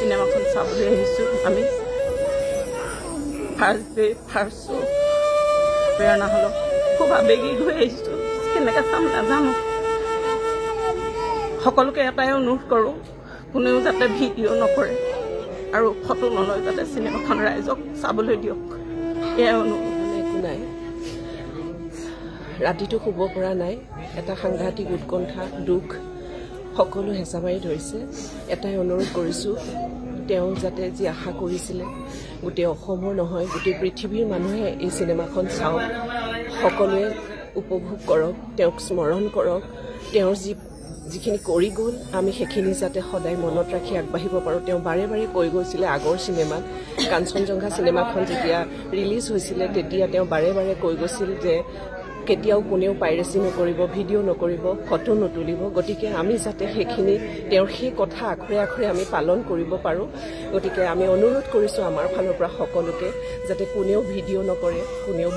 সিনেমাখন চাবলৈ আহিছোঁ আমি ফাৰ্ষ্ট ডে ফাৰ্ষ্ট শ্ব' প্ৰেৰণা হলক খুব আবেগিক হৈ আহিছোঁ কেনেকৈ চাম নাজানো সকলোকে এটাই অনুৰোধ কৰোঁ কোনেও যাতে ভিডিঅ' নকৰে আৰু ফটো নলয় যাতে চিনেমাখন ৰাইজক চাবলৈ দিয়ক এয়াই অনুৰোধ একো নাই ৰাতিটো শুব পৰা নাই এটা সাংঘাতিক উৎকণ্ঠা দুখ সকলো হেঁচা মাৰি ধৰিছে এটাই অনুৰোধ কৰিছোঁ তেওঁ যাতে যি আশা কৰিছিলে গোটেই অসমৰ নহয় গোটেই পৃথিৱীৰ মানুহে এই চিনেমাখন চাওক সকলোৱে উপভোগ কৰক তেওঁক স্মৰণ কৰক তেওঁৰ যিখিনি কৰি গ'ল আমি সেইখিনি যাতে সদায় মনত ৰাখি আগবাঢ়িব পাৰোঁ তেওঁ বাৰে বাৰে কৈ গৈছিলে আগৰ চিনেমাত কাঞ্চনজংঘা চিনেমাখন যেতিয়া ৰিলিজ হৈছিলে তেতিয়া তেওঁ বাৰে বাৰে কৈ গৈছিল যে কেতিয়াও কোনেও পাইৰেচি নকৰিব ভিডিঅ' নকৰিব ফটো নতুলিব গতিকে আমি যাতে সেইখিনি তেওঁৰ সেই কথা আখৰে আখৰে আমি পালন কৰিব পাৰোঁ গতিকে আমি অনুৰোধ কৰিছোঁ আমাৰ ফালৰ পৰা সকলোকে যাতে কোনেও ভিডিঅ' নকৰে কোনেও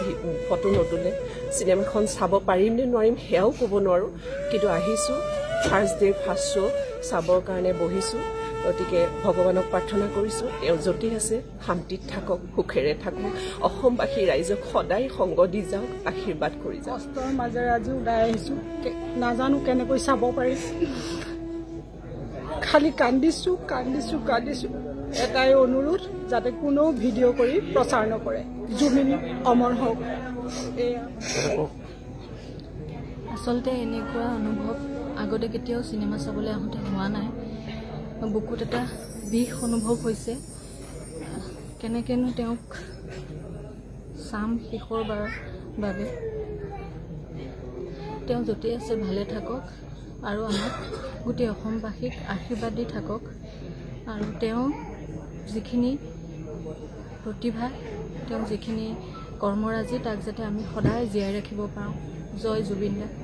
ফটো নতুলে চিনেমাখন চাব পাৰিম নে নোৱাৰিম সেয়াও ক'ব নোৱাৰোঁ কিন্তু আহিছোঁ ফাৰ্ষ্ট ডে ফাৰ্ষ্ট শ্ব' চাবৰ কাৰণে বহিছোঁ গতিকে ভগৱানক প্ৰাৰ্থনা কৰিছোঁ তেওঁ য'তেই আছে শান্তিত থাকক সুখেৰে থাকক অসমবাসী ৰাইজক সদায় সংগ দি যাওক আশীৰ্বাদ কৰি যাওক কষ্টৰ মাজেৰে আজি ওলাই আহিছোঁ নাজানো কেনেকৈ চাব পাৰিম খালি কান্দিছোঁ এটাই অনুৰোধ যাতে কোনেও ভিডিঅ' কৰি প্ৰচাৰ নকৰে জুবিন অমৰ হওক আচলতে এনেকুৱা অনুভৱ আগতে কেতিয়াও চিনেমা চাবলৈ আহোঁতে হোৱা নাই বুকুত এটা বিষ অনুভৱ হৈছে কেনেকৈনো তেওঁক চাম শেষৰবাৰৰ বাবে তেওঁ য'তেই আছে ভালে থাকক আৰু আমাক গোটেই অসমবাসীক আশীৰ্বাদ দি থাকক আৰু তেওঁ যিখিনি প্ৰতিভা তেওঁ যিখিনি কৰ্মৰাজি তাক যাতে আমি সদায় জীয়াই ৰাখিব পাৰোঁ জয় জুবিন দা।